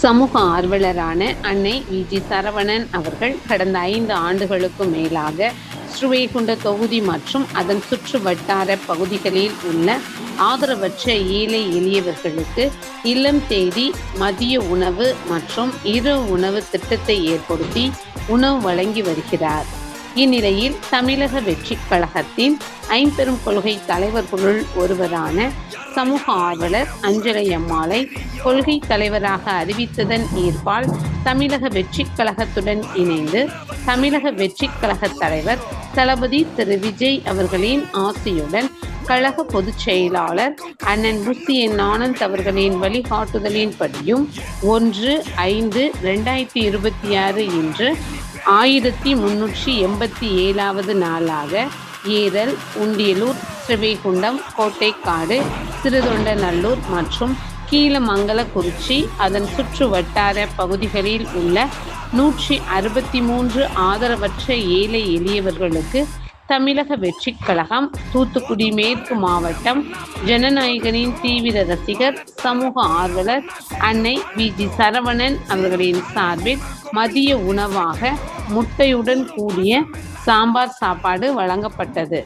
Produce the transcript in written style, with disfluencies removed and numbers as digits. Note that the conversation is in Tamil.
சமூக ஆர்வலரான அன்னை வி.ஜி. சரவணன் அவர்கள் கடந்த 5 ஆண்டுகளுக்கு மேலாக ஸ்ரீவைகுண்ட தொகுதி மற்றும் அதன் சுற்று வட்டார பகுதிகளில் உள்ள ஆதரவற்ற ஏழை எளியவர்களுக்கு இல்லம் தேடி மதிய உணவு மற்றும் இரவு உணவு திட்டத்தை ஏற்படுத்தி உணவு வழங்கி வருகிறார். இந்நிலையில் தமிழக வெற்றிக் கழகத்தின் ஐம்பெரும் கொள்கை தலைவர்களுள் ஒருவரான சமூக ஆர்வலர் அஞ்சலை அம்மாளை கொள்கை தலைவராக அறிவித்ததன் ஈர்ப்பால் தமிழக வெற்றிக் கழகத்துடன் இணைந்து தமிழக வெற்றிக் கழக தலைவர் தளபதி திரு விஜய் அவர்களின் ஆசையுடன் கழக பொதுச் செயலாளர் அண்ணன் புசி என் ஆனந்த் அவர்களின் வழிகாட்டுதலின்படியும் 1/5/2026 இன்று 1387வது நாளாக ஏரல், உண்டியலூர், ஸ்ரீவைகுண்டம், கோட்டைக்காடு, சிறுதொண்டநல்லூர் மற்றும் கீழமங்கலக்குறிச்சி அதன் சுற்று வட்டார பகுதிகளில் உள்ள 163 ஆதரவற்ற ஏழை எளியவர்களுக்கு தமிழக வெற்றிக் கழகம் தூத்துக்குடி மேற்கு மாவட்டம் ஜனநாயகனின் தீவிர ரசிகர் சமூக ஆர்வலர் அன்னை வி.ஜி. சரவணன் அவர்களின் சார்பில் மதிய உணவாக முட்டையுடன் கூடிய சாம்பார் சாப்பாடு வழங்கப்பட்டது.